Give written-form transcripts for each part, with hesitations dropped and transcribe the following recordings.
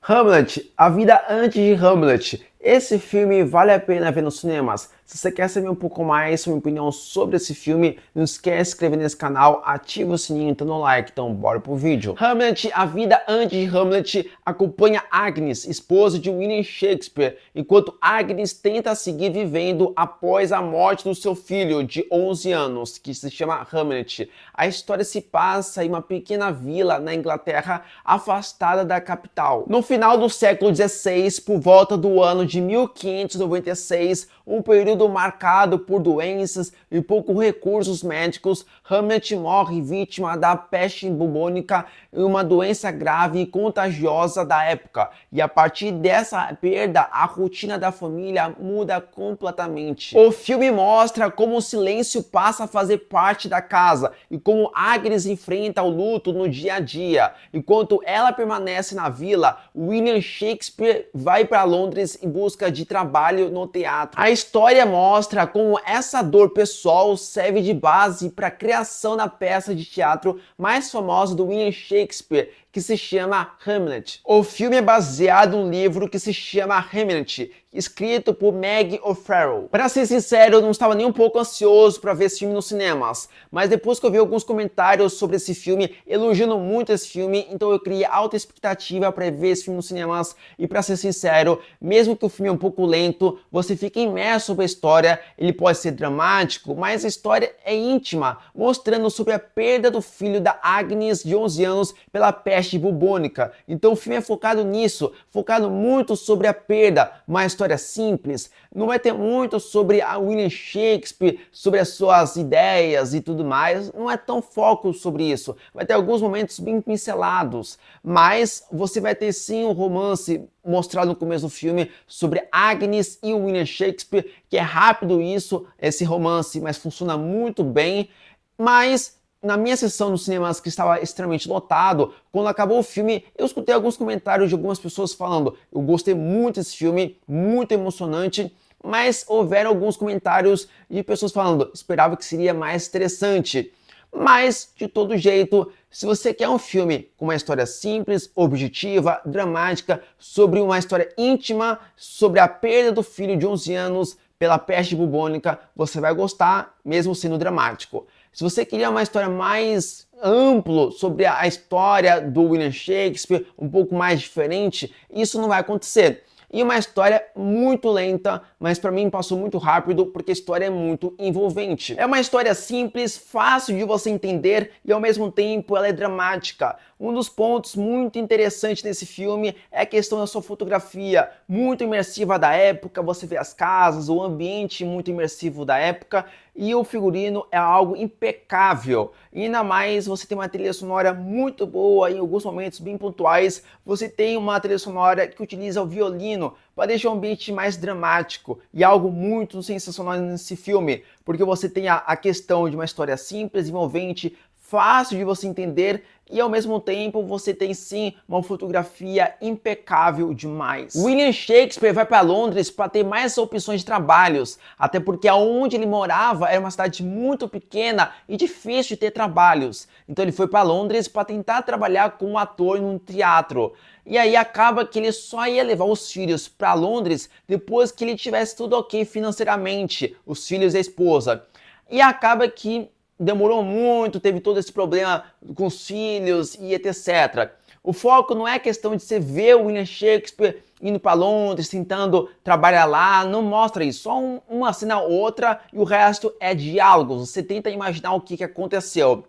Hamlet, A Vida Antes de Hamlet. Esse filme vale a pena ver nos cinemas. Se você quer saber um pouco mais sobre minha opinião sobre esse filme, não esquece de se inscrever nesse canal, ativa o sininho e dá um like. Então bora pro vídeo. Hamlet, A Vida Antes de Hamlet acompanha Agnes, esposa de William Shakespeare, enquanto Agnes tenta seguir vivendo após a morte do seu filho de 11 anos, que se chama Hamlet. A história se passa em uma pequena vila na Inglaterra, afastada da capital. No final do século XVI, por volta do ano de 1596, um período marcado por doenças e poucos recursos médicos, Hamlet morre vítima da peste bubônica, uma doença grave e contagiosa da época. E a partir dessa perda, a rotina da família muda completamente. O filme mostra como o silêncio passa a fazer parte da casa e como Agnes enfrenta o luto no dia a dia. Enquanto ela permanece na vila, William Shakespeare vai para Londres em busca de trabalho no teatro. A história mostra como essa dor pessoal serve de base para a criação da peça de teatro mais famosa do William Shakespeare, que se chama Hamlet. O filme é baseado num livro que se chama Hamlet, escrito por Meg O'Farrell. Para ser sincero, eu não estava nem um pouco ansioso para ver esse filme nos cinemas, mas depois que eu vi alguns comentários sobre esse filme, elogiando muito esse filme, então eu criei alta expectativa para ver esse filme nos cinemas. E para ser sincero, mesmo que o filme é um pouco lento, você fica imerso sobre a história. Ele pode ser dramático, mas a história é íntima, mostrando sobre a perda do filho da Agnes, de 11 anos, pela peste bubônica. Então o filme é focado nisso, focado muito sobre a perda, uma história simples, não vai ter muito sobre a William Shakespeare, sobre as suas ideias e tudo mais, não é tão foco sobre isso, vai ter alguns momentos bem pincelados, mas você vai ter sim um romance mostrado no começo do filme sobre Agnes e o William Shakespeare, que é rápido isso, esse romance, mas funciona muito bem, mas na minha sessão nos cinemas, que estava extremamente lotado, quando acabou o filme, eu escutei alguns comentários de algumas pessoas falando: eu gostei muito desse filme, muito emocionante, mas houveram alguns comentários de pessoas falando: esperava que seria mais interessante. Mas, de todo jeito, se você quer um filme com uma história simples, objetiva, dramática, sobre uma história íntima, sobre a perda do filho de 11 anos pela peste bubônica, você vai gostar, mesmo sendo dramático. Se você queria uma história mais ampla sobre a história do William Shakespeare, um pouco mais diferente, isso não vai acontecer. E uma história muito lenta, mas para mim passou muito rápido porque a história é muito envolvente. É uma história simples, fácil de você entender e ao mesmo tempo ela é dramática. Um dos pontos muito interessantes nesse filme é a questão da sua fotografia, muito imersiva da época, você vê as casas, o ambiente muito imersivo da época e o figurino é algo impecável. E ainda mais você tem uma trilha sonora muito boa, em alguns momentos bem pontuais, você tem uma trilha sonora que utiliza o violino para deixar o ambiente mais dramático e algo muito sensacional nesse filme, porque você tem a questão de uma história simples, envolvente, fácil de você entender e ao mesmo tempo você tem sim uma fotografia impecável demais. William Shakespeare vai para Londres para ter mais opções de trabalhos, até porque aonde ele morava era uma cidade muito pequena e difícil de ter trabalhos. Então ele foi para Londres para tentar trabalhar como ator num teatro. E aí acaba que ele só ia levar os filhos para Londres depois que ele tivesse tudo ok financeiramente, os filhos e a esposa. E acaba que demorou muito, teve todo esse problema com os filhos e etc. O foco não é questão de você ver o William Shakespeare indo para Londres, tentando trabalhar lá, não mostra isso, só uma cena ou outra e o resto é diálogos, você tenta imaginar o que aconteceu.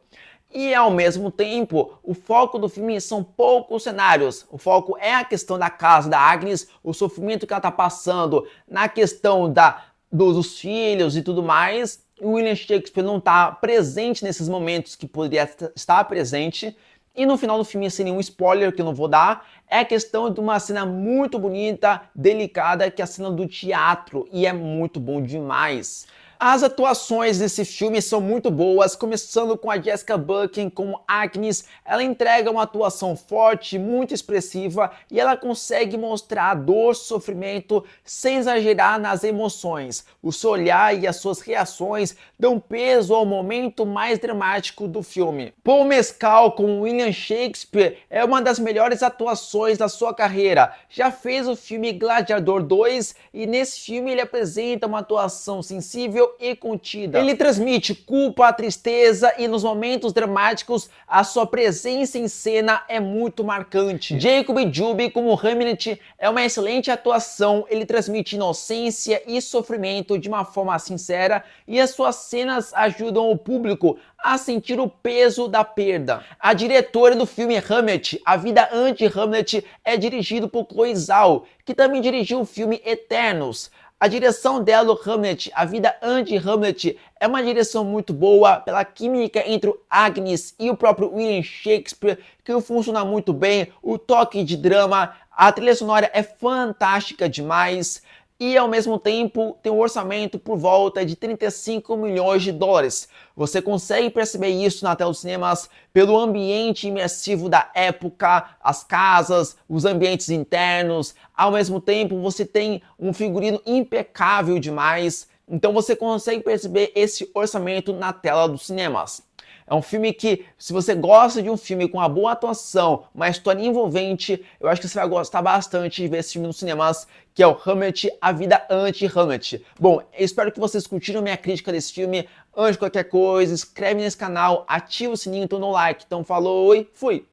E ao mesmo tempo, o foco do filme são poucos cenários. O foco é a questão da casa da Agnes, o sofrimento que ela está passando, na questão dos filhos e tudo mais. O William Shakespeare não está presente nesses momentos que poderia estar presente. E no final do filme, sem nenhum spoiler que eu não vou dar, é a questão de uma cena muito bonita, delicada, que é a cena do teatro. E é muito bom demais. As atuações desse filme são muito boas, começando com a Jessica Buckley como Agnes. Ela entrega uma atuação forte, muito expressiva, e ela consegue mostrar dor, sofrimento, sem exagerar nas emoções. O seu olhar e as suas reações dão peso ao momento mais dramático do filme. Paul Mescal com William Shakespeare é uma das melhores atuações da sua carreira. Já fez o filme Gladiador 2 e nesse filme ele apresenta uma atuação sensível e contida. Ele transmite culpa, tristeza e nos momentos dramáticos a sua presença em cena é muito marcante. Jacob Juby como Hamlet é uma excelente atuação, ele transmite inocência e sofrimento de uma forma sincera e as suas cenas ajudam o público a sentir o peso da perda. A diretora do filme Hamlet, A Vida Antes de Hamlet, é dirigido por Chloe Zhao, que também dirigiu o filme Eternos. A direção dela do Hamlet, A Vida Antes de Hamlet, é uma direção muito boa pela química entre o Agnes e o próprio William Shakespeare, que funciona muito bem, o toque de drama, a trilha sonora é fantástica demais. E ao mesmo tempo tem um orçamento por volta de 35 milhões de dólares. Você consegue perceber isso na tela dos cinemas pelo ambiente imersivo da época, as casas, os ambientes internos. Ao mesmo tempo você tem um figurino impecável demais. Então você consegue perceber esse orçamento na tela dos cinemas. É um filme que, se você gosta de um filme com uma boa atuação, uma história envolvente, eu acho que você vai gostar bastante de ver esse filme nos cinemas, que é o Hamlet, A Vida Antes de Hamlet. Bom, eu espero que vocês curtiram minha crítica desse filme. Antes de qualquer coisa, inscreve nesse canal, ativa o sininho, então no like. Então falou e fui!